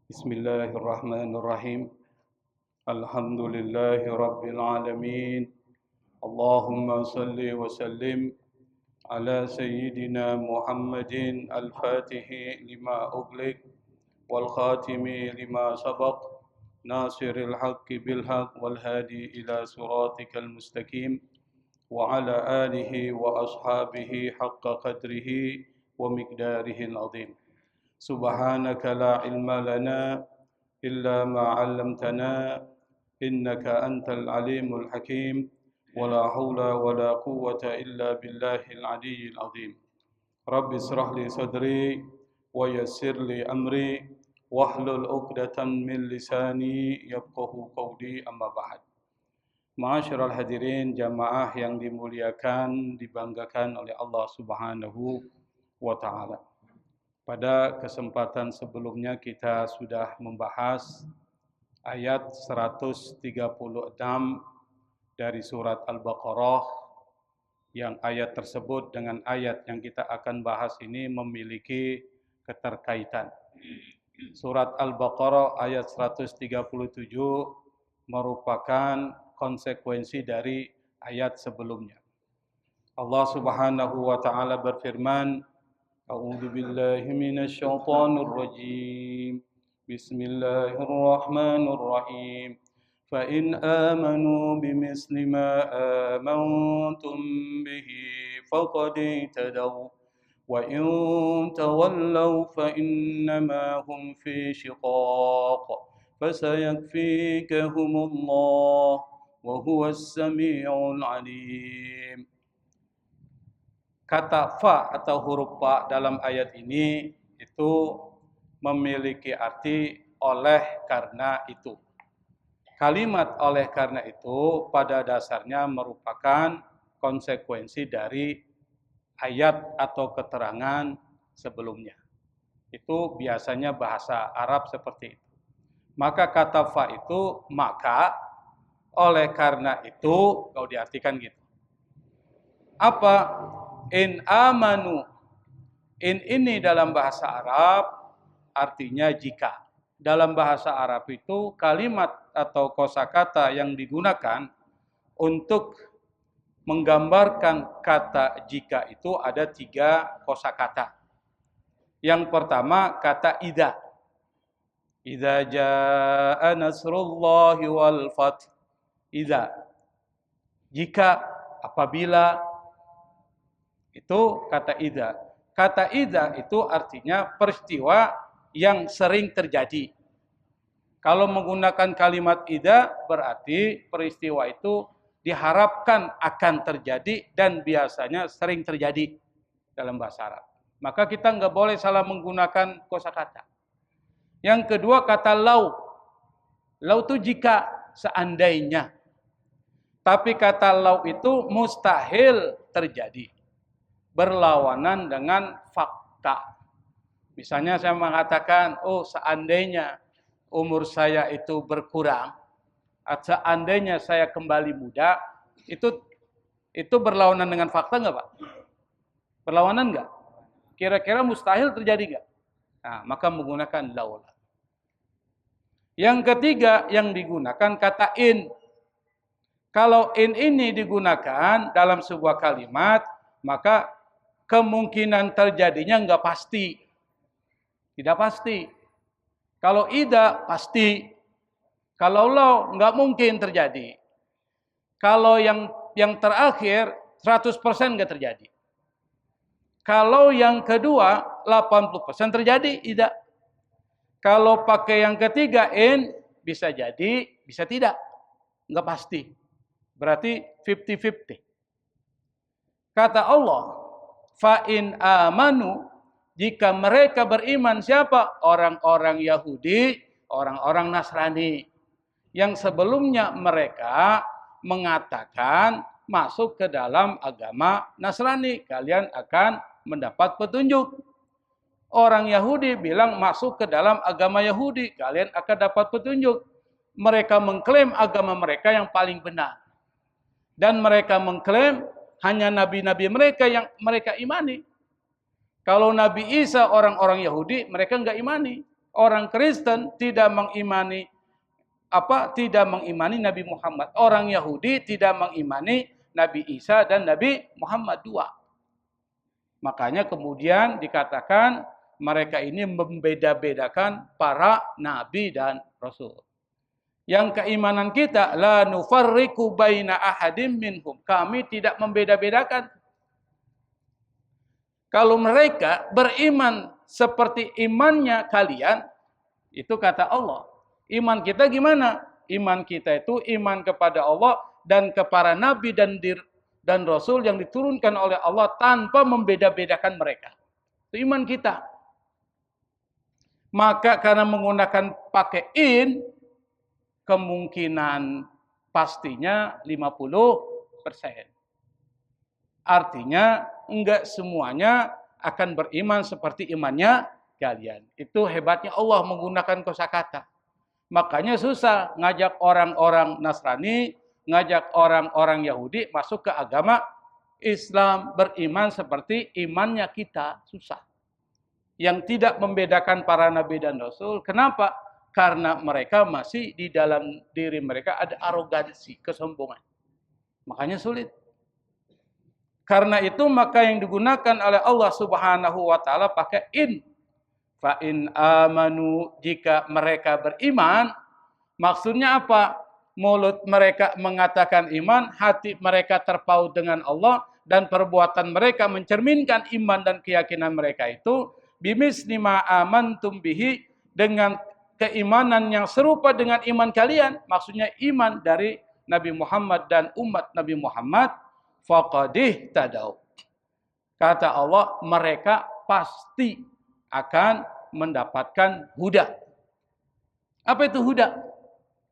Bismillahirrahmanirrahim. Alhamdulillahi rabbil alamin. Allahumma salli wa sallim ala sayyidina Muhammadin al-fatihi lima ughliq wal khatimi lima sabaq nasiril haqqi bil haqq wal hadi ila siratikal mustaqim wa ala alihi wa ashabihi haqqa qadrihi wa miqdarihi al-azim. Subhanaka la ilma lana illa ma 'allamtana innaka antal alimul hakim wala haula wala quwwata illa billahil aliyyil azim. Rabbi israh li sadri wa yassir li amri wahlul 'uqdatam min lisani yafqahu qawli, amma ba'd. Ma'asyiral hadirin jamaah yang dimuliakan, dibanggakan oleh Allah Subhanahu wa taala. Pada kesempatan sebelumnya kita sudah membahas ayat 136 dari surat Al-Baqarah, yang ayat tersebut dengan ayat yang kita akan bahas ini memiliki keterkaitan. Surat Al-Baqarah ayat 137 merupakan konsekuensi dari ayat sebelumnya. Allah Subhanahu wa taala berfirman, A'udzu billahi minasy syaithanir rajim. Bismillahirrahmanirrahim. Fa in amanu bimithli ma amantum bihi faqad ihtadaw wa in tawallaw fa innama hum fi shiqaq fasayakfikahumullah wa huwas samiul alim. Kata fa atau huruf fa dalam ayat ini itu memiliki arti oleh karena itu. Kalimat oleh karena itu pada dasarnya merupakan konsekuensi dari ayat atau keterangan sebelumnya. Itu biasanya bahasa Arab seperti itu. Maka kata fa itu maka, oleh karena itu, kalau diartikan gitu. Apa? In amanu. In ini dalam bahasa Arab artinya jika. Dalam bahasa Arab itu kalimat atau kosakata yang digunakan untuk menggambarkan kata jika itu ada 3 kosakata. Yang pertama kata idza. Idza jaa nasrullahi wal fath. Idza. Jika, apabila. Itu kata idza. Kata idza itu artinya peristiwa yang sering terjadi. Kalau menggunakan kalimat idza berarti peristiwa itu diharapkan akan terjadi dan biasanya sering terjadi dalam bahasa Arab. Maka kita nggak boleh salah menggunakan kosakata. Yang kedua kata lau. Lau itu jika, seandainya. Tapi kata lau itu mustahil terjadi. Berlawanan dengan fakta. Misalnya saya mengatakan, oh seandainya umur saya itu berkurang, seandainya saya kembali muda, itu berlawanan dengan fakta nggak Pak? Berlawanan nggak? Kira-kira mustahil terjadi nggak? Nah, maka menggunakan laula. Yang ketiga yang digunakan kata in. Kalau in ini digunakan dalam sebuah kalimat, maka kemungkinan terjadinya enggak pasti. Tidak pasti. Kalau idza pasti. Kalau lau enggak mungkin terjadi. Kalau yang terakhir 100% enggak terjadi. Kalau yang kedua 80% terjadi idza. Kalau pakai yang ketiga in bisa jadi, bisa tidak. Enggak pasti. Berarti 50-50. Kata Allah, fa in amanu, jika mereka beriman siapa? Orang-orang Yahudi, orang-orang Nasrani. Yang sebelumnya mereka mengatakan masuk ke dalam agama Nasrani, kalian akan mendapat petunjuk. Orang Yahudi bilang masuk ke dalam agama Yahudi, kalian akan dapat petunjuk. Mereka mengklaim agama mereka yang paling benar. Dan mereka mengklaim hanya nabi-nabi mereka yang mereka imani. Kalau Nabi Isa orang-orang Yahudi, mereka enggak imani. Orang Kristen tidak mengimani Nabi Muhammad. Orang Yahudi tidak mengimani Nabi Isa dan Nabi Muhammad dua. Makanya kemudian dikatakan mereka ini membeda-bedakan para nabi dan rasul. Yang keimanan kita, la nufarriqu baina ahadim minhum. Kami tidak membeda-bedakan. Kalau mereka beriman seperti imannya kalian, itu kata Allah. Iman kita gimana? Iman kita itu iman kepada Allah dan kepada Nabi dan Rasul yang diturunkan oleh Allah tanpa membeda-bedakan mereka. Itu iman kita. Maka karena menggunakan pakai in, kemungkinan pastinya 50%. Artinya enggak semuanya akan beriman seperti imannya kalian. Itu hebatnya Allah menggunakan kosakata. Makanya susah ngajak orang-orang Nasrani, ngajak orang-orang Yahudi masuk ke agama Islam, beriman seperti imannya kita, susah. Yang tidak membedakan para nabi dan rasul. Kenapa? Karena mereka masih di dalam diri mereka ada arogansi, kesombongan. Makanya sulit. Karena itu maka yang digunakan oleh Allah Subhanahu wa taala pakai in. Fa in amanu, jika mereka beriman, maksudnya apa? Mulut mereka mengatakan iman, hati mereka terpaut dengan Allah dan perbuatan mereka mencerminkan iman dan keyakinan mereka itu bimisli ma amantum bihi, dengan keimanan yang serupa dengan iman kalian, maksudnya iman dari Nabi Muhammad dan umat Nabi Muhammad, faqadih tadau. Kata Allah, mereka pasti akan mendapatkan huda. Apa itu huda?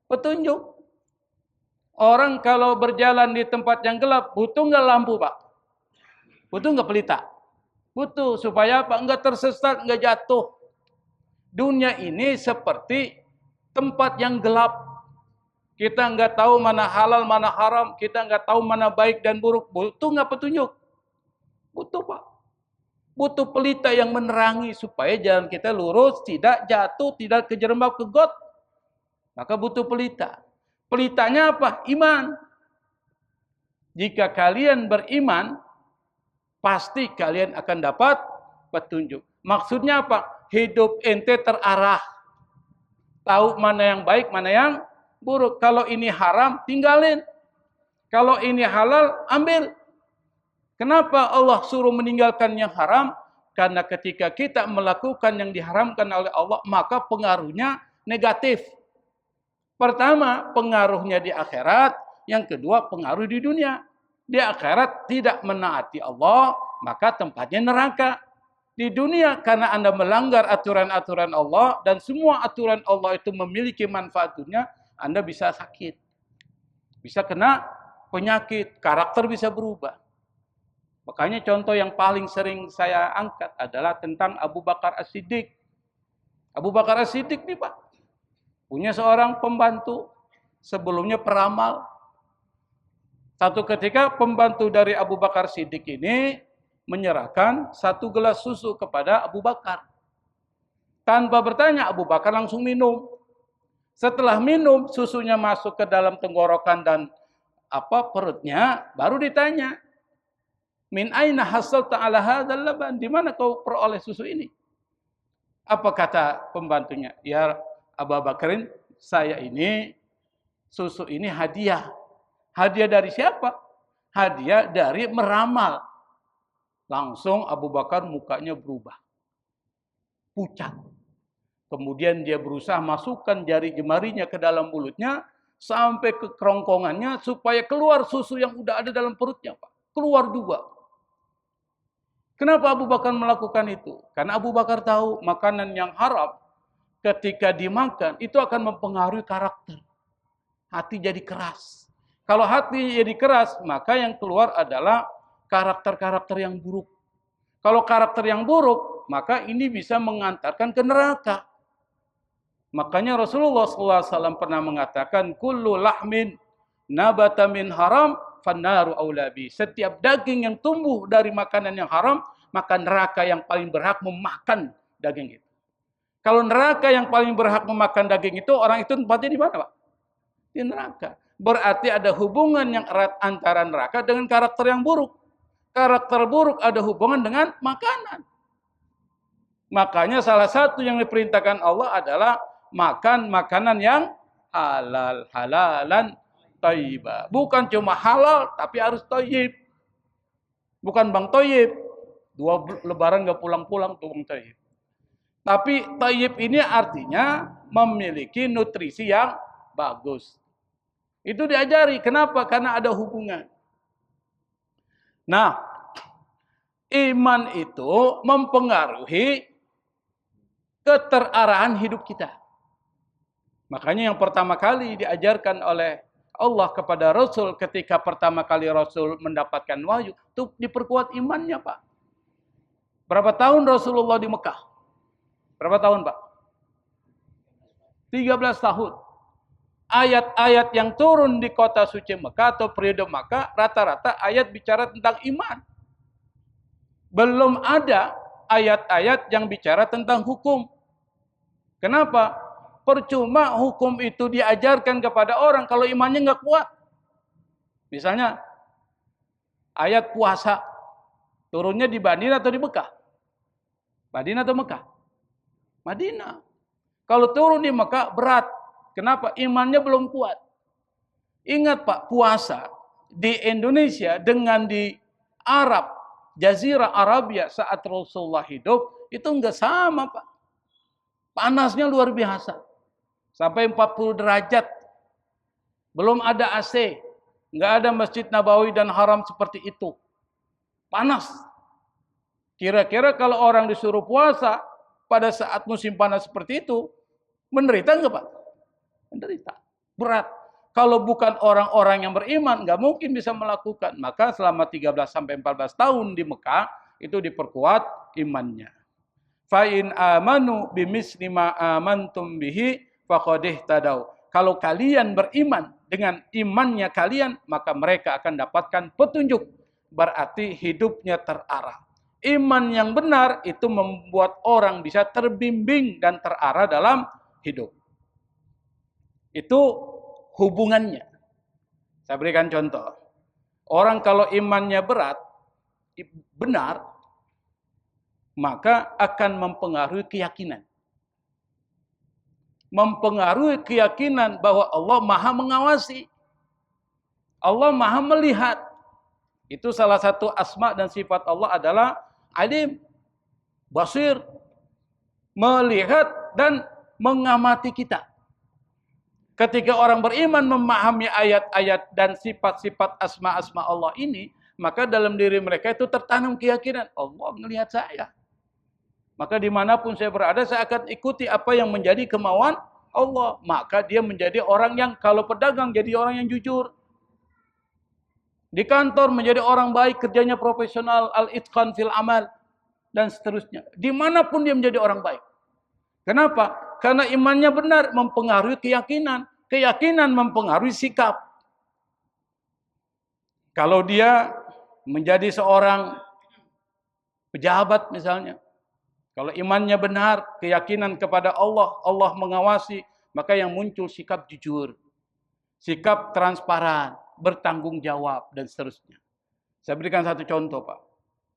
Petunjuk. Orang kalau berjalan di tempat yang gelap, butuh nggak lampu, Pak? Butuh nggak pelita? Butuh, supaya apa? Nggak tersesat, nggak jatuh. Dunia ini seperti tempat yang gelap. Kita nggak tahu mana halal, mana haram. Kita nggak tahu mana baik dan buruk. Butuh nggak petunjuk? Butuh, Pak. Butuh pelita yang menerangi supaya jalan kita lurus, tidak jatuh, tidak kejerembab ke got. Maka butuh pelita. Pelitanya apa? Iman. Jika kalian beriman, pasti kalian akan dapat petunjuk. Maksudnya apa? Hidup ente terarah. Tahu mana yang baik, mana yang buruk. Kalau ini haram, tinggalin. Kalau ini halal, ambil. Kenapa Allah suruh meninggalkan yang haram? Karena ketika kita melakukan yang diharamkan oleh Allah, maka pengaruhnya negatif. Pertama, pengaruhnya di akhirat. Yang kedua, pengaruh di dunia. Di akhirat tidak menaati Allah, maka tempatnya neraka. Di dunia, karena Anda melanggar aturan-aturan Allah, dan semua aturan Allah itu memiliki manfaat dunia, Anda bisa sakit. Bisa kena penyakit, karakter bisa berubah. Makanya contoh yang paling sering saya angkat adalah tentang Abu Bakar As-Siddiq. Abu Bakar As-Siddiq nih, Pak, punya seorang pembantu, sebelumnya peramal. Satu ketika pembantu dari Abu Bakar Siddiq ini menyerahkan 1 gelas susu kepada Abu Bakar. Tanpa bertanya, Abu Bakar langsung minum. Setelah minum, susunya masuk ke dalam tenggorokan dan perutnya, baru ditanya, min aina hasalta ala hadzal laban? Di mana kau peroleh susu ini? Apa kata pembantunya? Ya Abu Bakarin, saya ini susu ini hadiah. Hadiah dari siapa? Hadiah dari meramal. Langsung Abu Bakar mukanya berubah. Pucat. Kemudian dia berusaha masukkan jari jemarinya ke dalam mulutnya sampai ke kerongkongannya supaya keluar susu yang udah ada dalam perutnya, Pak. Keluar juga. Kenapa Abu Bakar melakukan itu? Karena Abu Bakar tahu makanan yang haram ketika dimakan itu akan mempengaruhi karakter. Hati jadi keras. Kalau hati jadi keras, maka yang keluar adalah karakter-karakter yang buruk. Kalau karakter yang buruk, maka ini bisa mengantarkan ke neraka. Makanya Rasulullah SAW pernah mengatakan, kullu lahmin nabata min haram fannaru aulabi. Setiap daging yang tumbuh dari makanan yang haram, maka neraka yang paling berhak memakan daging itu. Kalau neraka yang paling berhak memakan daging itu, orang itu tempatnya di mana, Pak? Di neraka. Berarti ada hubungan yang erat antara neraka dengan karakter yang buruk. Karakter buruk ada hubungan dengan makanan. Makanya salah satu yang diperintahkan Allah adalah makan makanan yang halal, halalan thayyibah. Bukan cuma halal, tapi harus thayyib. Bukan Bang Thayyib. 2 lebaran gak pulang-pulang tuh Bang Thayyib. Tapi thayyib ini artinya memiliki nutrisi yang bagus. Itu diajari. Kenapa? Karena ada hubungan. Nah, iman itu mempengaruhi keterarahan hidup kita. Makanya yang pertama kali diajarkan oleh Allah kepada Rasul ketika pertama kali Rasul mendapatkan wahyu, itu diperkuat imannya, Pak. Berapa tahun Rasulullah di Mekah? Berapa tahun, Pak? 13 tahun. Ayat-ayat yang turun di kota suci Mekah atau periode Mekah, rata-rata ayat bicara tentang iman. Belum ada ayat-ayat yang bicara tentang hukum. Kenapa? Percuma hukum itu diajarkan kepada orang kalau imannya nggak kuat. Misalnya, ayat puasa turunnya di Madinah atau di Mekah? Madinah atau Mekah? Madinah. Kalau turun di Mekah berat. Kenapa? Imannya belum kuat. Ingat Pak, puasa di Indonesia dengan di Arab, Jazirah Arabia saat Rasulullah hidup, itu enggak sama Pak. Panasnya luar biasa. Sampai 40 derajat. Belum ada AC. Enggak ada Masjid Nabawi dan Haram seperti itu. Panas. Kira-kira kalau orang disuruh puasa, pada saat musim panas seperti itu, menderita enggak Pak? Menderita. Berat. Kalau bukan orang-orang yang beriman, enggak mungkin bisa melakukan. Maka selama 13-14 tahun di Mekah, itu diperkuat imannya. Fa'in amanu bimisli ma amantum bihi faqadih tadau. Kalau kalian beriman dengan imannya kalian, maka mereka akan dapatkan petunjuk. Berarti hidupnya terarah. Iman yang benar itu membuat orang bisa terbimbing dan terarah dalam hidup. Itu hubungannya. Saya berikan contoh. Orang kalau imannya benar, maka akan mempengaruhi keyakinan. Mempengaruhi keyakinan bahwa Allah Maha mengawasi. Allah Maha melihat. Itu salah satu asma dan sifat Allah adalah alim, basir, melihat dan mengamati kita. Ketika orang beriman memahami ayat-ayat dan sifat-sifat asma-asma Allah ini, maka dalam diri mereka itu tertanam keyakinan, Allah melihat saya. Maka dimanapun saya berada, saya akan ikuti apa yang menjadi kemauan Allah. Maka dia menjadi orang yang, kalau pedagang, jadi orang yang jujur. Di kantor menjadi orang baik, kerjanya profesional, al-itqan fil amal, dan seterusnya. Dimanapun dia menjadi orang baik. Kenapa? Karena imannya benar, mempengaruhi keyakinan. Keyakinan mempengaruhi sikap. Kalau dia menjadi seorang pejabat misalnya, kalau imannya benar, keyakinan kepada Allah, Allah mengawasi, maka yang muncul sikap jujur, sikap transparan, bertanggung jawab, dan seterusnya. Saya berikan satu contoh, Pak.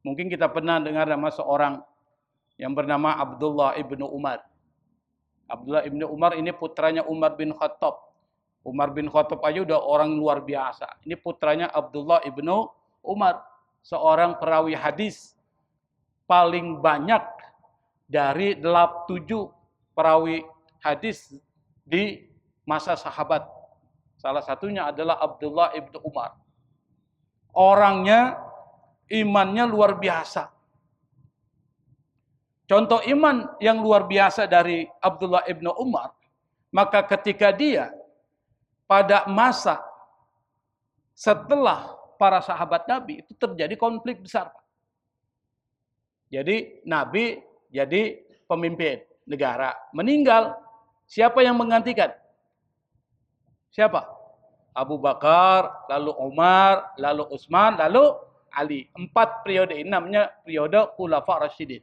Mungkin kita pernah dengar nama seorang yang bernama Abdullah ibnu Umar. Abdullah ibnu Umar ini putranya Umar bin Khattab. Umar bin Khattab aja udah orang luar biasa. Ini putranya Abdullah ibnu Umar, seorang perawi hadis paling banyak dari 7 perawi hadis di masa sahabat. Salah satunya adalah Abdullah ibnu Umar. Orangnya, imannya luar biasa. Contoh iman yang luar biasa dari Abdullah ibnu Umar, maka ketika dia pada masa setelah para sahabat Nabi, itu terjadi konflik besar. Jadi Nabi jadi pemimpin negara, meninggal. Siapa yang menggantikan? Siapa? Abu Bakar, lalu Umar, lalu Utsman, lalu Ali. 4 periode ini namanya periode Khulafa Rasyidin.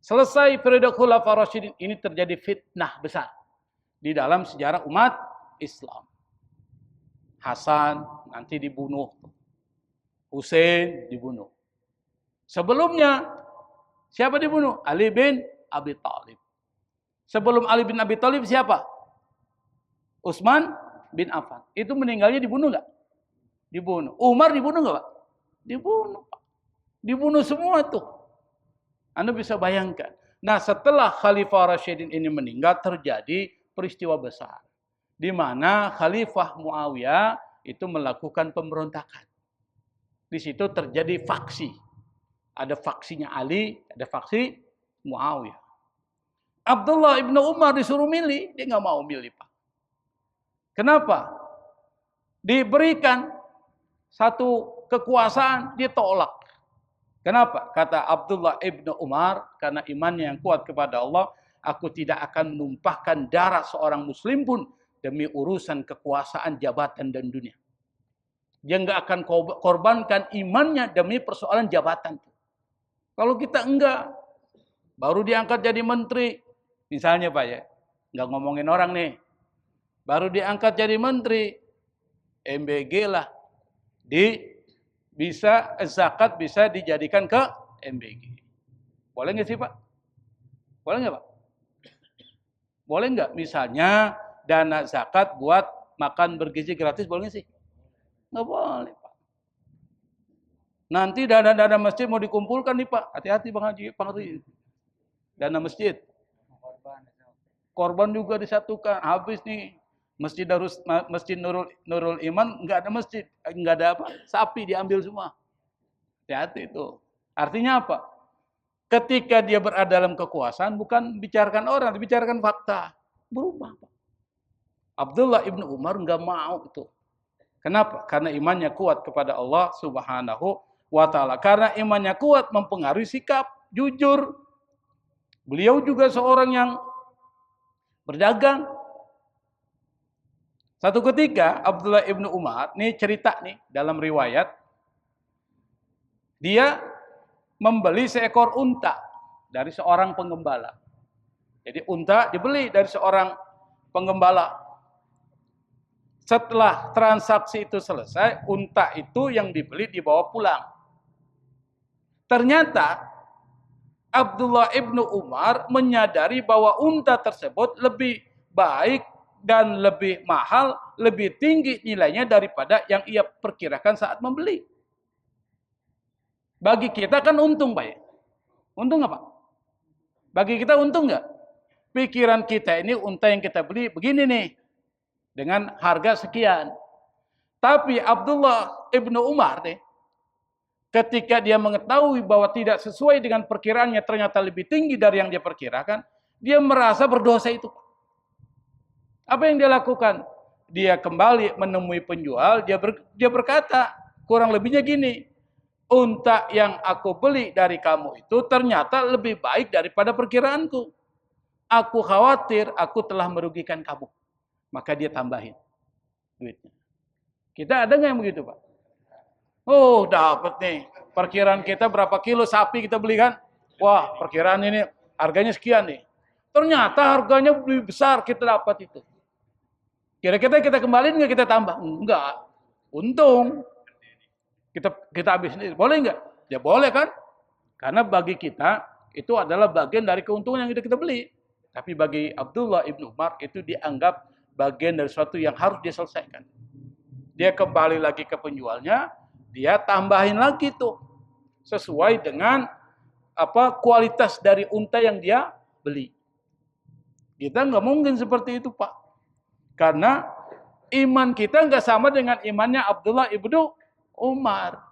Selesai periode Khulafaur Rasyidin, ini terjadi fitnah besar di dalam sejarah umat Islam. Hasan nanti dibunuh, Hussein dibunuh. Sebelumnya siapa dibunuh? Ali bin Abi Thalib. Sebelum Ali bin Abi Thalib siapa? Utsman bin Affan. Itu meninggalnya dibunuh nggak? Dibunuh. Umar dibunuh nggak, Pak? Dibunuh. Dibunuh semua tuh. Anda bisa bayangkan. Nah, setelah Khalifah Rasyidin ini meninggal, terjadi peristiwa besar. Di mana Khalifah Muawiyah itu melakukan pemberontakan. Di situ terjadi faksi. Ada faksinya Ali, ada faksi Muawiyah. Abdullah ibnu Umar disuruh milih, dia nggak mau milih, Pak. Kenapa? Diberikan satu kekuasaan, dia tolak. Kenapa? Kata Abdullah ibnu Umar, karena imannya yang kuat kepada Allah, aku tidak akan menumpahkan darah seorang muslim pun demi urusan kekuasaan, jabatan, dan dunia. Dia nggak akan korbankan imannya demi persoalan jabatan. Kalau kita enggak, baru diangkat jadi menteri, misalnya Pak ya, nggak ngomongin orang nih, baru diangkat jadi menteri, MBG lah, bisa zakat bisa dijadikan ke MBG. Boleh nggak sih Pak? Boleh nggak Pak? Boleh nggak? Misalnya dana zakat buat makan bergizi gratis, boleh nggak sih? Nggak boleh Pak. Nanti dana-dana masjid mau dikumpulkan nih Pak. Hati-hati Bang Haji, Bang Haji. Dana masjid. Korban juga disatukan. Habis nih Masjid Nurul Iman nggak ada masjid, nggak ada apa? Sapi diambil semua. Hati-hati itu. Artinya apa? Ketika dia berada dalam kekuasaan bukan bicarakan orang, dibicarakan fakta. Berubah Pak. Abdullah ibnu Umar nggak mau itu. Kenapa? Karena imannya kuat kepada Allah Subhanahu wa Ta'ala. Karena imannya kuat mempengaruhi sikap, jujur. Beliau juga seorang yang berdagang. Satu ketika Abdullah ibnu Umar, ini cerita nih dalam riwayat, dia membeli seekor unta dari seorang penggembala. Jadi unta dibeli dari seorang penggembala. Setelah transaksi itu selesai, unta itu yang dibeli dibawa pulang. Ternyata Abdullah ibnu Umar menyadari bahwa unta tersebut lebih baik dan lebih mahal, lebih tinggi nilainya daripada yang ia perkirakan saat membeli. Bagi kita kan untung Pak ya? Untung nggak Pak? Bagi kita untung nggak? Pikiran kita ini unta yang kita beli begini nih, dengan harga sekian. Tapi Abdullah ibnu Umar nih, ketika dia mengetahui bahwa tidak sesuai dengan perkiraannya, ternyata lebih tinggi dari yang dia perkirakan, dia merasa berdosa itu. Apa yang dia lakukan? Dia kembali menemui penjual, dia berkata, kurang lebihnya gini, unta yang aku beli dari kamu itu ternyata lebih baik daripada perkiraanku. Aku khawatir aku telah merugikan kamu. Maka dia tambahin duitnya. Kita ada nggak yang begitu Pak? Oh, dapat nih. Perkiraan kita berapa kilo sapi kita beli kan? Wah, perkiraan ini harganya sekian nih. Ternyata harganya lebih besar kita dapat itu. Kira-kira kita kembaliin nggak, kita tambah? Enggak. Untung. Kita habis sendiri. Boleh nggak? Ya boleh kan? Karena bagi kita itu adalah bagian dari keuntungan yang kita beli. Tapi bagi Abdullah ibnu Umar itu dianggap bagian dari sesuatu yang harus dia selesaikan. Dia kembali lagi ke penjualnya, dia tambahin lagi tuh sesuai dengan kualitas dari unta yang dia beli. Kita nggak mungkin seperti itu Pak, karena iman kita nggak sama dengan imannya Abdullah ibnu Umar.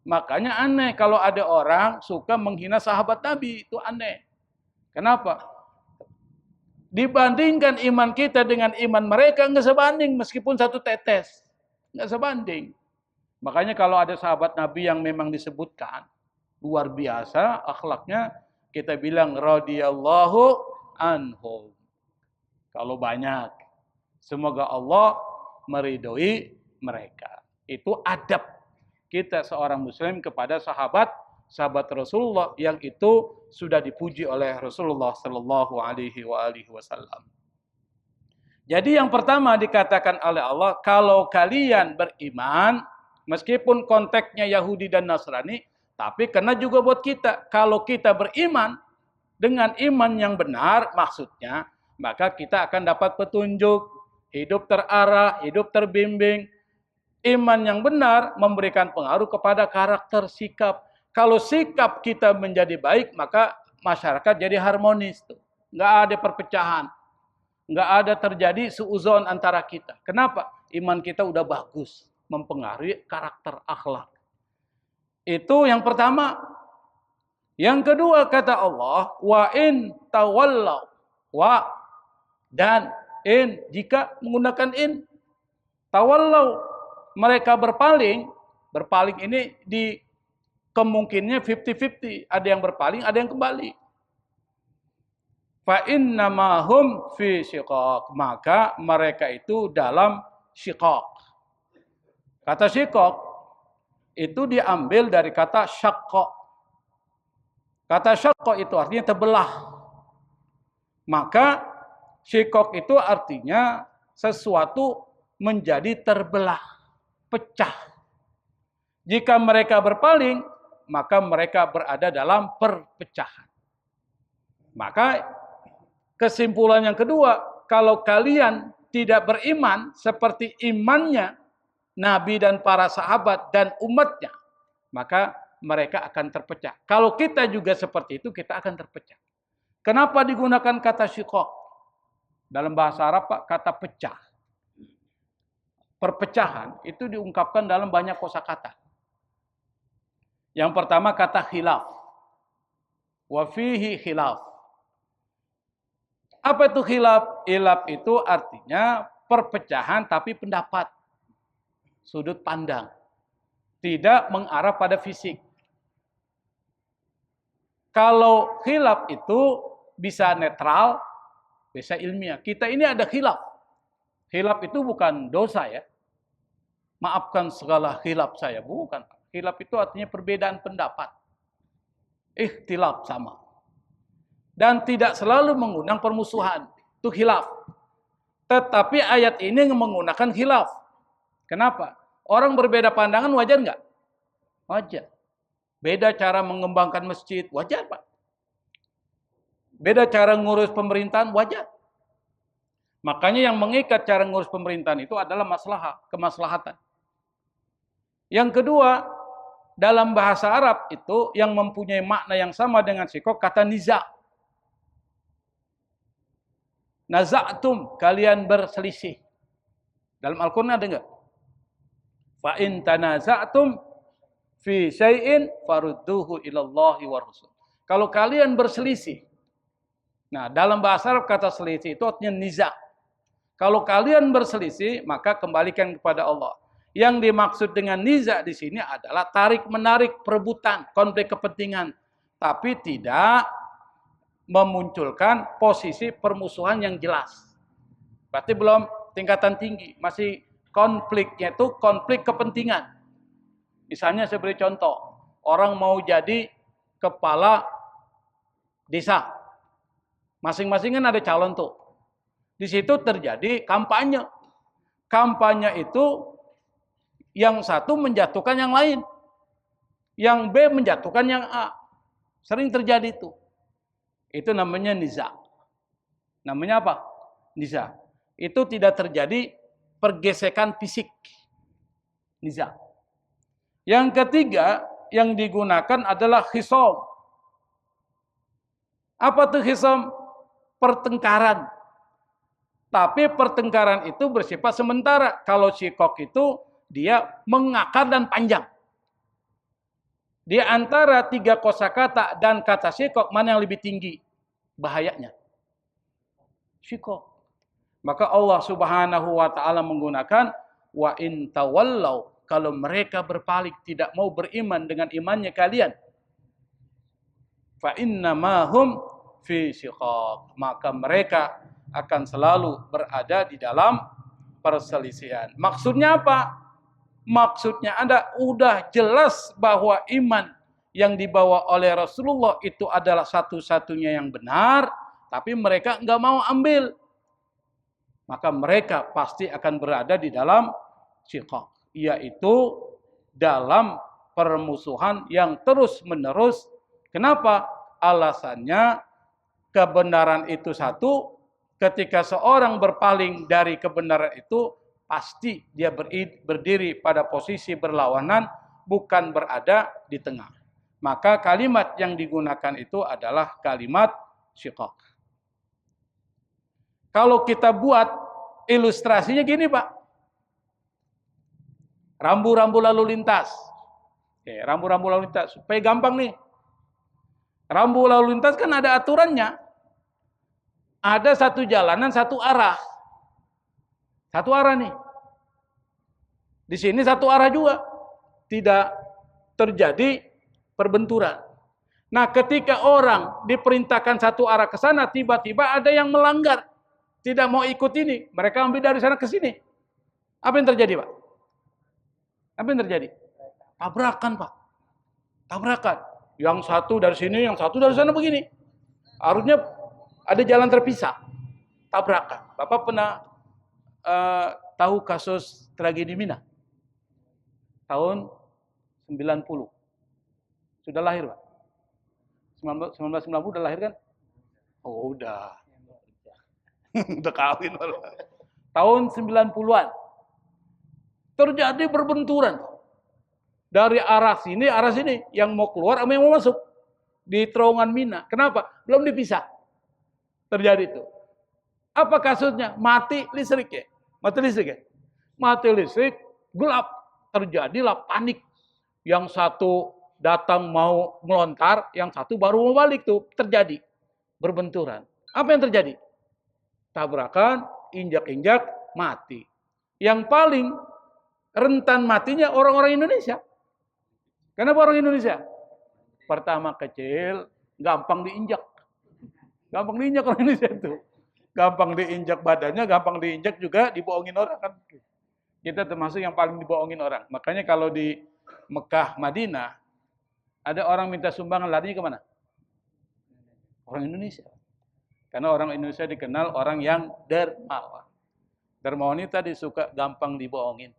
Makanya aneh kalau ada orang suka menghina sahabat Nabi, itu aneh. Kenapa? Dibandingkan iman kita dengan iman mereka nggak sebanding, meskipun satu tetes nggak sebanding. Makanya kalau ada sahabat Nabi yang memang disebutkan luar biasa akhlaknya, kita bilang radhiyallahu anhum. Kalau banyak, semoga Allah meridhoi mereka. Itu adab kita seorang muslim kepada sahabat sahabat Rasulullah yang itu sudah dipuji oleh Rasulullah sallallahu alaihi wasallam. Jadi yang pertama dikatakan oleh Allah, kalau kalian beriman, meskipun konteksnya Yahudi dan Nasrani, tapi kena juga buat kita. Kalau kita beriman dengan iman yang benar, maksudnya, maka kita akan dapat petunjuk, hidup terarah, hidup terbimbing. Iman yang benar memberikan pengaruh kepada karakter, sikap. Kalau sikap kita menjadi baik, maka masyarakat jadi harmonis. Nggak ada perpecahan. Nggak ada terjadi suuzon antara kita. Kenapa? Iman kita udah bagus. Mempengaruhi karakter, akhlak. Itu yang pertama. Yang kedua kata Allah, wa in tawallau. Wa dan in, jika menggunakan in. Tawallau, mereka berpaling. Berpaling ini di kemungkinannya 50-50. Ada yang berpaling, ada yang kembali. Fa innama hum fi syiqaq. Maka mereka itu dalam syiqaq. Kata syiqaq itu diambil dari kata syaqqa. Kata syaqqa itu artinya terbelah. Maka syiqaq itu artinya sesuatu menjadi terbelah, pecah. Jika mereka berpaling, maka mereka berada dalam perpecahan. Maka kesimpulan yang kedua, kalau kalian tidak beriman seperti imannya Nabi dan para sahabat dan umatnya, maka mereka akan terpecah. Kalau kita juga seperti itu, kita akan terpecah. Kenapa digunakan kata syiqaq? Dalam bahasa Arab, Pak, kata pecah. Perpecahan itu diungkapkan dalam banyak kosakata. Yang pertama kata khilaf. Wa fihi khilaf. Apa itu khilaf? Khilaf itu artinya perpecahan tapi pendapat. Sudut pandang. Tidak mengarah pada fisik. Kalau khilaf itu bisa netral, bisa ilmiah. Kita ini ada khilaf. Khilaf itu bukan dosa ya. Maafkan segala khilaf saya. Bukan. Khilaf itu artinya perbedaan pendapat. Ikhtilaf sama. Dan tidak selalu mengundang permusuhan. Itu khilaf. Tetapi ayat ini menggunakan khilaf. Kenapa? Orang berbeda pandangan wajar nggak? Wajar. Beda cara mengembangkan masjid, wajar Pak. Beda cara ngurus pemerintahan, wajar. Makanya yang mengikat cara ngurus pemerintahan itu adalah kemaslahatan. Yang kedua, dalam bahasa Arab itu yang mempunyai makna yang sama dengan syiqaq kata niza'. Naza'tum, kalian berselisih. Dalam Al-Quran ada enggak? Fa in tanaza'tum fi syai'in farudduhu ilallahi wa rasul. Kalau kalian berselisih. Nah, dalam bahasa Arab kata selisih itu artinya niza'. Kalau kalian berselisih, maka kembalikan kepada Allah. Yang dimaksud dengan niza' di sini adalah tarik-menarik perebutan, konflik kepentingan, tapi tidak memunculkan posisi permusuhan yang jelas. Berarti belum tingkatan tinggi, masih konfliknya itu konflik kepentingan. Misalnya saya beri contoh, orang mau jadi kepala desa. Masing-masing kan ada calon tuh. Di situ terjadi kampanye. Kampanye itu yang satu menjatuhkan yang lain. Yang B menjatuhkan yang A. Sering terjadi itu. Itu namanya niza'. Namanya apa? Niza'. Itu tidak terjadi pergesekan fisik. Niza'. Yang ketiga yang digunakan adalah khisam. Apa tuh khisam? Pertengkaran. Tapi pertengkaran itu bersifat sementara. Kalau syiqaq itu dia mengakar dan panjang. Di antara tiga kosakata dan kata syiqaq, mana yang lebih tinggi bahayanya? Syiqaq. Maka Allah Subhanahu wa taala menggunakan wa in tawallau, kalau mereka berpaling tidak mau beriman dengan imannya kalian. Fa innama hum fi syiqaq, maka mereka akan selalu berada di dalam perselisihan. Maksudnya apa? Maksudnya udah jelas bahwa iman yang dibawa oleh Rasulullah itu adalah satu-satunya yang benar, tapi mereka nggak mau ambil, maka mereka pasti akan berada di dalam syiqaq, yaitu dalam permusuhan yang terus-menerus. Kenapa? Alasannya kebenaran itu satu, ketika seorang berpaling dari kebenaran itu, pasti dia berdiri pada posisi berlawanan, bukan berada di tengah. Maka kalimat yang digunakan itu adalah kalimat syiqaq. Kalau kita buat ilustrasinya gini, Pak. Rambu-rambu lalu lintas. Oke, rambu-rambu lalu lintas. Supaya gampang nih. Rambu lalu lintas kan ada aturannya. Ada satu jalanan, satu arah. Satu arah nih. Di sini satu arah juga. Tidak terjadi perbenturan. Nah, ketika orang diperintahkan satu arah ke sana, tiba-tiba ada yang melanggar. Tidak mau ikut ini. Mereka ambil dari sana ke sini. Apa yang terjadi, Pak? Apa yang terjadi? Tabrakan, Pak. Tabrakan. Yang satu dari sini, yang satu dari sana begini. Harusnya ada jalan terpisah. Tabrakan. Bapak pernah tahu kasus tragedi Mina? Tahun 90. Sudah lahir, Pak? 1990 udah lahir kan? Oh, udah. Udah kawin. Tahun 90-an. Terjadi berbenturan. Dari arah sini, yang mau keluar sama yang mau masuk. Di terowongan Mina. Kenapa? Belum dipisah. Terjadi itu. Apa kasusnya? Mati listrik ya? Mati listrik ya? Mati listrik, gelap. Terjadilah panik. Yang satu datang mau melontar, yang satu baru mau balik tuh. Terjadi. Berbenturan. Apa yang terjadi? Tabrakan, injak-injak, mati. Yang paling rentan matinya orang-orang Indonesia. Kenapa orang Indonesia? Pertama kecil, gampang diinjak. Gampang diinjak orang Indonesia itu. Gampang diinjak badannya, gampang diinjak juga dibohongin orang kan. Kita termasuk yang paling dibohongin orang. Makanya kalau di Mekah, Madinah, ada orang minta sumbangan, larinya kemana? Orang Indonesia. Karena orang Indonesia dikenal orang yang dermawan. Dermawan ini tadi suka gampang dibohongin.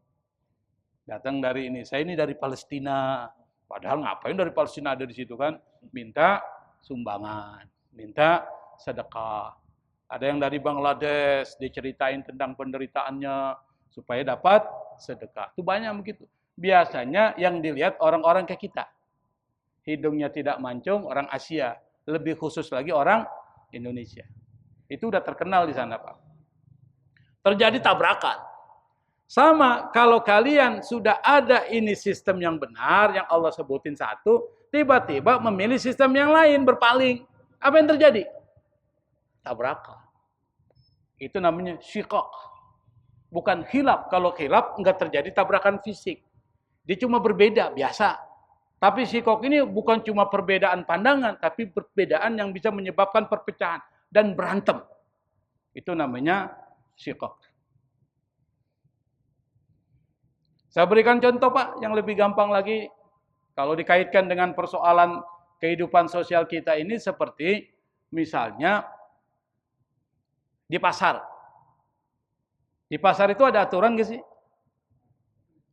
Datang dari ini, saya ini dari Palestina. Padahal ngapain dari Palestina ada di situ kan? Minta sumbangan, minta sedekah. Ada yang dari Bangladesh, diceritain tentang penderitaannya supaya dapat sedekah. Itu banyak begitu. Biasanya yang dilihat orang-orang kayak kita. Hidungnya tidak mancung, orang Asia. Lebih khusus lagi orang Indonesia. Itu udah terkenal di sana, Pak. Terjadi tabrakan. Sama kalau kalian sudah ada ini sistem yang benar, yang Allah sebutin satu, tiba-tiba memilih sistem yang lain, berpaling. Apa yang terjadi? Tabrakan. Itu namanya syiqaq. Bukan khilaf. Kalau khilaf enggak terjadi tabrakan fisik. Dia cuma berbeda, biasa. Tapi syiqaq ini bukan cuma perbedaan pandangan, tapi perbedaan yang bisa menyebabkan perpecahan dan berantem. Itu namanya syiqaq. Saya berikan contoh, Pak, yang lebih gampang lagi. Kalau dikaitkan dengan persoalan kehidupan sosial kita ini seperti misalnya di pasar. Di pasar itu ada aturan nggak sih?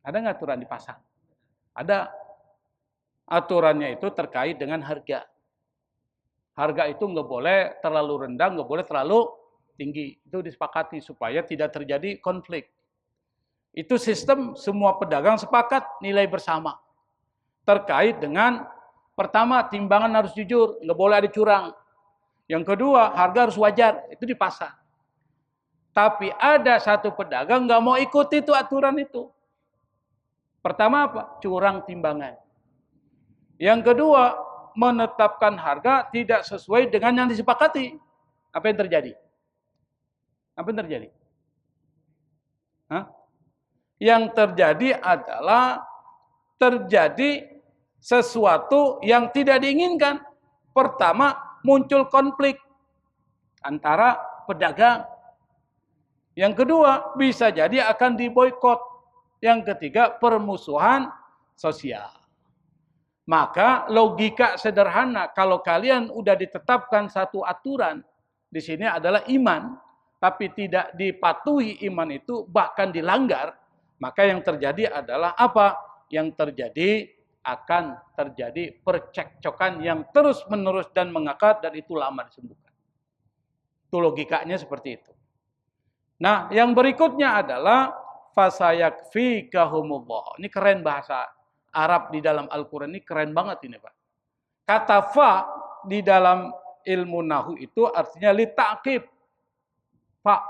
Ada nggak aturan di pasar? Ada. Aturannya itu terkait dengan harga. Harga itu nggak boleh terlalu rendah, nggak boleh terlalu tinggi. Itu disepakati supaya tidak terjadi konflik. Itu sistem semua pedagang sepakat nilai bersama. Terkait dengan pertama timbangan harus jujur, nggak boleh ada curang. Yang kedua harga harus wajar, itu di pasar. Tapi ada satu pedagang nggak mau ikut itu aturan itu. Pertama apa? Curang timbangan. Yang kedua menetapkan harga tidak sesuai dengan yang disepakati. Apa yang terjadi? Apa yang terjadi? Hah? Yang terjadi adalah terjadi sesuatu yang tidak diinginkan. Pertama, muncul konflik antara pedagang. Yang kedua, bisa jadi akan diboikot. Yang ketiga, permusuhan sosial. Maka logika sederhana, kalau kalian udah ditetapkan satu aturan, di sini adalah iman, tapi tidak dipatuhi iman itu, bahkan dilanggar, maka yang terjadi adalah apa? Yang terjadi akan terjadi percekcokan yang terus-menerus dan mengakar, dan itu lama disembuhkan. Itu logikanya seperti itu. Nah, yang berikutnya adalah fasayakfikahumullah. Ini keren bahasa Arab di dalam Al-Quran, ini keren banget ini Pak. Kata fa di dalam ilmu nahu itu artinya li ta'qib. Fa.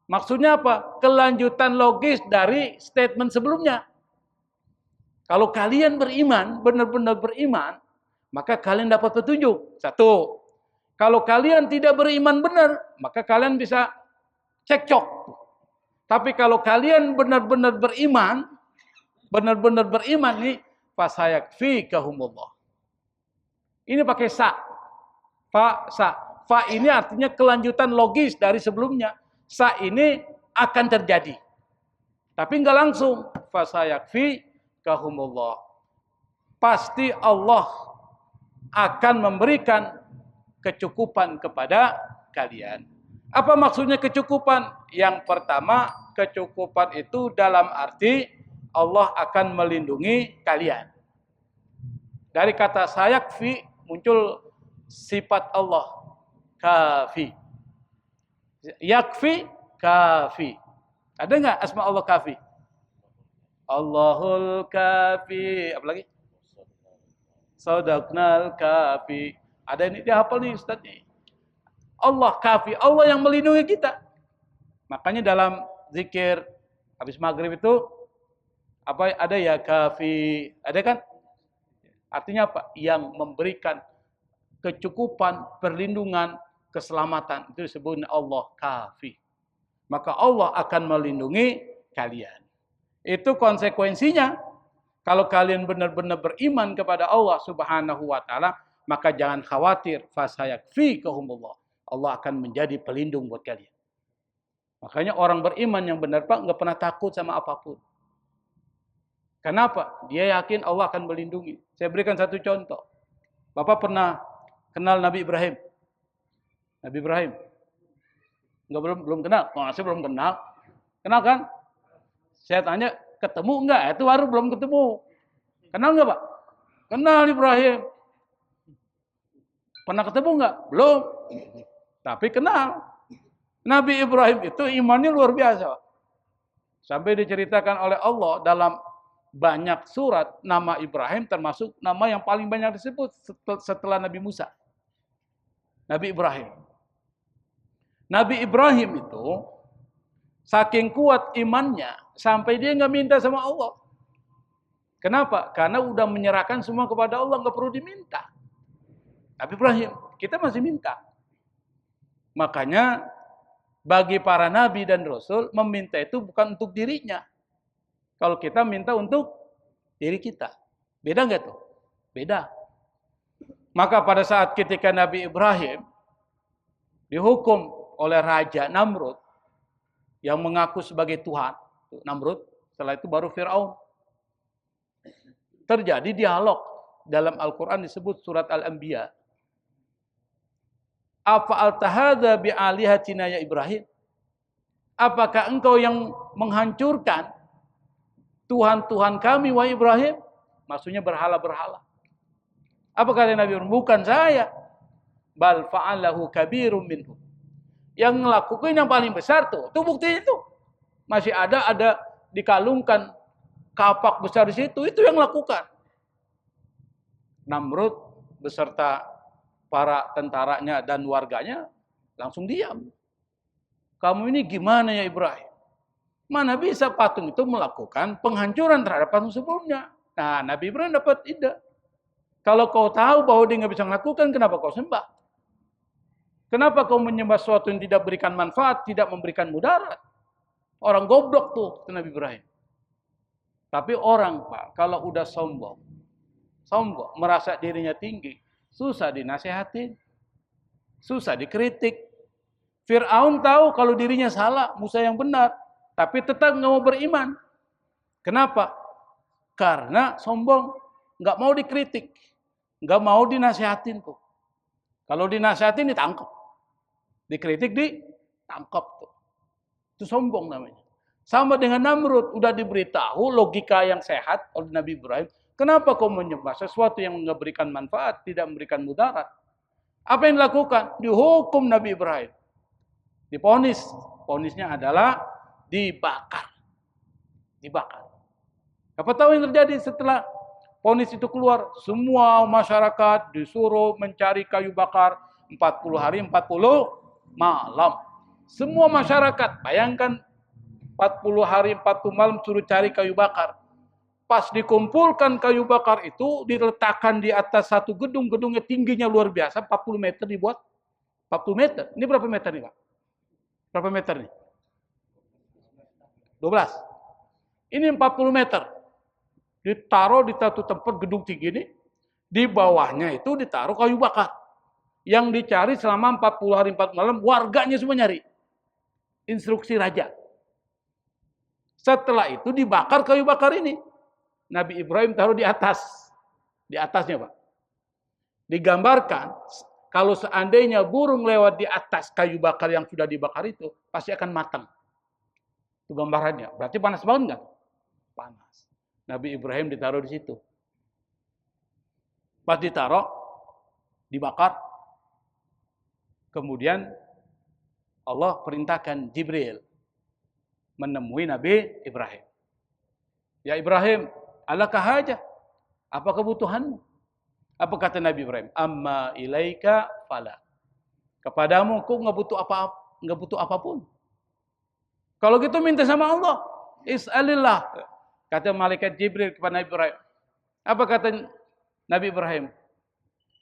Maksudnya apa? Kelanjutan logis dari statement sebelumnya. Kalau kalian beriman, benar-benar beriman, maka kalian dapat petunjuk. Satu. Kalau kalian tidak beriman benar, maka kalian bisa cekcok. Tapi kalau kalian benar-benar beriman nih, fasayakfikahumullah. Ini pakai sa. Fa, sa. Fa ini artinya kelanjutan logis dari sebelumnya. Sa ini akan terjadi. Tapi enggak langsung. Fasayakfikahumullah. Pasti Allah akan memberikan kecukupan kepada kalian. Apa maksudnya kecukupan? Yang pertama, kecukupan itu dalam arti Allah akan melindungi kalian. Dari kata sayakfi muncul sifat Allah, kafi. Yakfi, kafi. Ada enggak asma Allah kafi? Allahul kafi. Apa lagi? Sadaqnal kafi. Ada ini dia hafal nih Ustaz nih. Allah kafi, Allah yang melindungi kita. Makanya dalam zikir habis maghrib itu apa ada ya kafi, ada kan? Artinya apa? Yang memberikan kecukupan, perlindungan, keselamatan. Itu disebut Allah kafi. Maka Allah akan melindungi kalian. Itu konsekuensinya. Kalau kalian benar-benar beriman kepada Allah Subhanahu wa taala, maka jangan khawatir, fasayakfikahumullah. Allah akan menjadi pelindung buat kalian. Makanya orang beriman yang benar Pak nggak pernah takut sama apapun. Kenapa? Dia yakin Allah akan melindungi. Saya berikan satu contoh. Bapak pernah kenal Nabi Ibrahim? Nabi Ibrahim? Enggak, belum kenal. Oh, saya belum kenal. Kenal kan? Saya tanya, ketemu enggak? Itu baru belum ketemu. Kenal enggak Pak? Kenal Ibrahim. Pernah ketemu enggak? Belum. Tapi kenal. Nabi Ibrahim itu imannya luar biasa. Sampai diceritakan oleh Allah dalam banyak surat, nama Ibrahim termasuk nama yang paling banyak disebut setelah Nabi Musa. Nabi Ibrahim. Nabi Ibrahim itu saking kuat imannya sampai dia nggak minta sama Allah. Kenapa? Karena udah menyerahkan semua kepada Allah, nggak perlu diminta. Nabi Ibrahim, kita masih minta. Makanya bagi para nabi dan rasul meminta itu bukan untuk dirinya. Kalau kita minta untuk diri kita. Beda enggak tuh? Beda. Maka pada saat ketika Nabi Ibrahim dihukum oleh Raja Namrud yang mengaku sebagai Tuhan, Namrud, setelah itu baru Fir'aun. Terjadi dialog dalam Al-Quran disebut surat Al-Anbiya. Afa'alta hadza bi'alihatina ya Ibrahim? Apakah engkau yang menghancurkan Tuhan-Tuhan kami wahai Ibrahim? Maksudnya berhala-berhala. Apa kata Nabi Ibrahim? Bukan saya. Bal fa'alahu kabirum minhum. Yang ngelakuin yang paling besar tuh. Itu bukti itu. Masih ada dikalungkan kapak besar di situ. Itu yang lakukan. Namrud beserta para tentaranya dan warganya langsung diam. Kamu ini gimana ya Ibrahim? Mana bisa patung itu melakukan penghancuran terhadap patung sebelumnya? Nah, Nabi Ibrahim dapat ide. Kalau kau tahu bahwa dia nggak bisa melakukan, kenapa kau sembah? Kenapa kau menyembah sesuatu yang tidak berikan manfaat, tidak memberikan mudarat? Orang goblok tuh, Nabi Ibrahim. Tapi orang, Pak, kalau udah sombong, merasa dirinya tinggi, susah dinasehatin, susah dikritik. Fir'aun tahu kalau dirinya salah, Musa yang benar, tapi tetap nggak mau beriman. Kenapa? Karena sombong. nggak mau dikritik, nggak mau dinasihatin kok. Kalau dinasihatin ditangkap, dikritik ditangkap tuh. Itu sombong namanya. Sama dengan Namrud, udah diberitahu logika yang sehat oleh Nabi Ibrahim. Kenapa kau menyembah sesuatu yang nggak berikan manfaat, tidak memberikan mudarat? Apa yang dilakukan? Dihukum Nabi Ibrahim. Diponis. Ponisnya adalah dibakar. Dibakar. Apa tahu yang terjadi setelah ponis itu keluar? Semua masyarakat disuruh mencari kayu bakar 40 hari 40 malam. Semua masyarakat, bayangkan 40 hari 40 malam suruh cari kayu bakar. Pas dikumpulkan kayu bakar itu diletakkan di atas satu gedung, gedungnya tingginya luar biasa, 40 meter dibuat. 40 meter. Ini berapa meter nih, Pak? Berapa meter nih? 12. Ini 40 meter. Ditaruh di satu tempat gedung tinggi ini, di bawahnya itu ditaruh kayu bakar. Yang dicari selama 40 hari 40 malam, warganya semua nyari. Instruksi raja. Setelah itu dibakar kayu bakar ini. Nabi Ibrahim taruh di atas. Di atasnya, Pak. Digambarkan, kalau seandainya burung lewat di atas kayu bakar yang sudah dibakar itu, pasti akan matang. Itu gambarannya. Berarti panas banget nggak? Panas. Nabi Ibrahim ditaruh di situ. Pas ditaruh, dibakar. Kemudian Allah perintahkan Jibril menemui Nabi Ibrahim. Ya Ibrahim, alakah hajah? Apa kebutuhanmu? Apa kata Nabi Ibrahim? Amma ilaika fala. Kepadamu aku nggak butuh apapun. Kalau gitu minta sama Allah. Is'alillah. Kata malaikat Jibril kepada Nabi Ibrahim. Apa kata Nabi Ibrahim?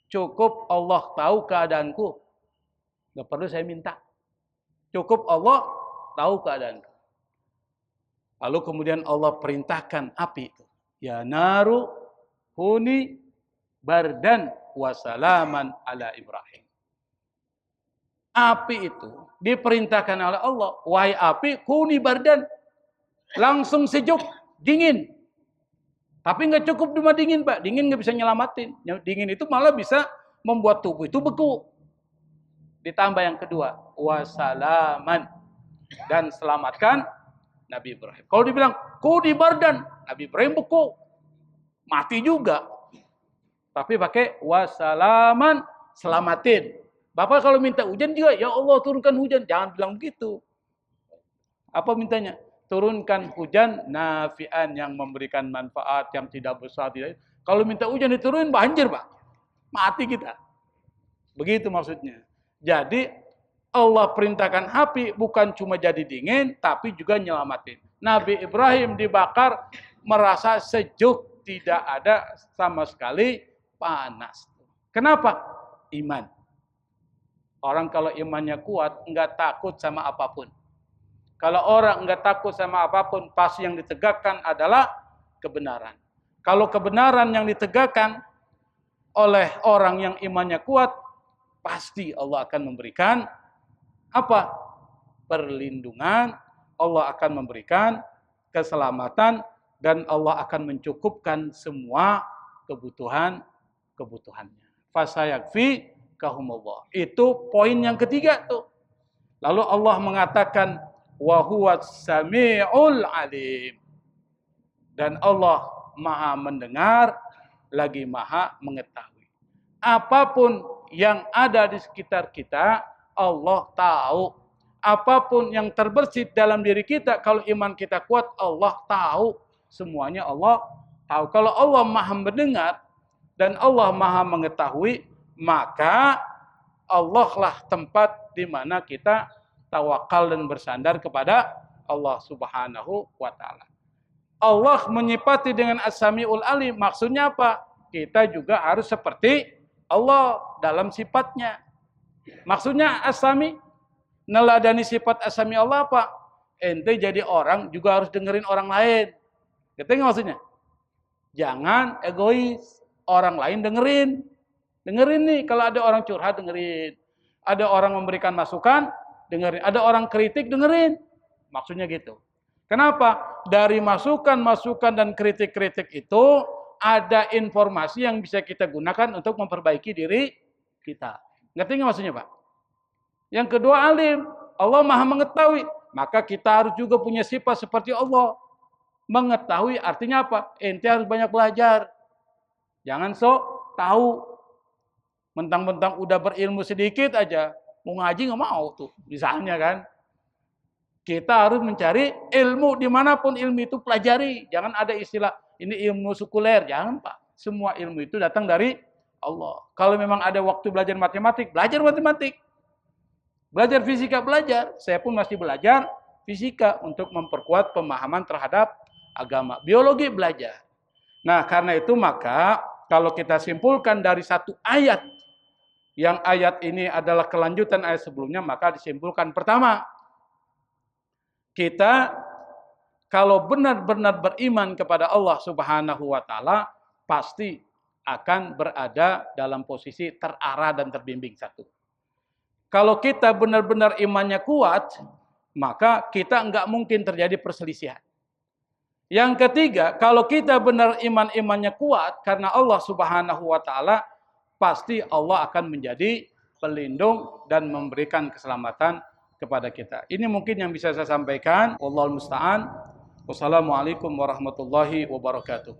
Cukup Allah tahu keadaanku. Nggak perlu saya minta. Cukup Allah tahu keadaanku. Lalu kemudian Allah perintahkan api itu. Ya naru huni bardan wasalaman ala Ibrahim. Api itu diperintahkan oleh Allah. Wahai api, huni bardan. Langsung sejuk, dingin. Tapi nggak cukup cuma dingin, Pak. Dingin nggak bisa nyelamatin. Dingin itu malah bisa membuat tubuh itu beku. Ditambah yang kedua, wasalaman. Dan selamatkan Nabi Ibrahim. Kalau dibilang, kuni bardan, Nabi Ibrahim beku. Mati juga. Tapi pakai wasalaman, selamatin. Bapak kalau minta hujan juga, ya Allah turunkan hujan. Jangan bilang begitu. Apa mintanya? Turunkan hujan nafi'an yang memberikan manfaat, yang tidak besar. Kalau minta hujan diturunin, banjir Pak. Mati kita. Begitu maksudnya. Jadi Allah perintahkan api bukan cuma jadi dingin, tapi juga nyelamatin. Nabi Ibrahim dibakar merasa sejuk, tidak ada sama sekali panas. Kenapa? Iman. Orang kalau imannya kuat, enggak takut sama apapun. Kalau orang enggak takut sama apapun, pasti yang ditegakkan adalah kebenaran. Kalau kebenaran yang ditegakkan oleh orang yang imannya kuat, pasti Allah akan memberikan apa? Perlindungan, Allah akan memberikan keselamatan, dan Allah akan mencukupkan semua kebutuhannya. Fasayakfi kahumullah. Itu poin yang ketiga tuh. Lalu Allah mengatakan wa huwas samiul alim. Dan Allah Maha mendengar lagi Maha mengetahui. Apapun yang ada di sekitar kita, Allah tahu. Apapun yang terbersit dalam diri kita, kalau iman kita kuat, Allah tahu. Semuanya Allah tahu. Kalau Allah Maha mendengar dan Allah Maha mengetahui, maka Allah lah tempat di mana kita tawakal dan bersandar kepada Allah Subhanahu wa taala. Allah menyifati dengan As-Sami'ul Alim. Maksudnya apa? Kita juga harus seperti Allah dalam sifatnya. Maksudnya As-Sami, neladani sifat As-Sami Allah apa? Ente jadi orang juga harus dengerin orang lain. Gitu nggak maksudnya? Jangan egois. Orang lain dengerin. Dengerin nih, kalau ada orang curhat dengerin. Ada orang memberikan masukan, dengerin. Ada orang kritik, dengerin. Maksudnya gitu. Kenapa? Dari masukan-masukan dan kritik-kritik itu ada informasi yang bisa kita gunakan untuk memperbaiki diri kita. Ngerti nggak maksudnya, Pak? Yang kedua, alim. Allah Maha mengetahui. Maka kita harus juga punya sifat seperti Allah. Mengetahui artinya apa? Ente harus banyak belajar. Jangan sok tahu. Mentang-mentang udah berilmu sedikit aja, mau ngaji nggak mau tuh, misalnya kan. Kita harus mencari ilmu dimanapun ilmu itu pelajari. Jangan ada istilah ini ilmu sekuler, jangan Pak. Semua ilmu itu datang dari Allah. Kalau memang ada waktu belajar matematik, belajar matematik. Belajar fisika, belajar. Saya pun masih belajar fisika untuk memperkuat pemahaman terhadap agama. Biologi belajar. Nah, karena itu maka kalau kita simpulkan dari satu ayat, yang ayat ini adalah kelanjutan ayat sebelumnya, maka disimpulkan pertama, kita kalau benar-benar beriman kepada Allah Subhanahu wa taala, pasti akan berada dalam posisi terarah dan terbimbing satu. Kalau kita benar-benar imannya kuat, maka kita enggak mungkin terjadi perselisihan. Yang ketiga, kalau kita benar imannya kuat karena Allah Subhanahu wa taala, pasti Allah akan menjadi pelindung dan memberikan keselamatan kepada kita. Ini mungkin yang bisa saya sampaikan. Wallahul musta'an. Wassalamualaikum warahmatullahi wabarakatuh.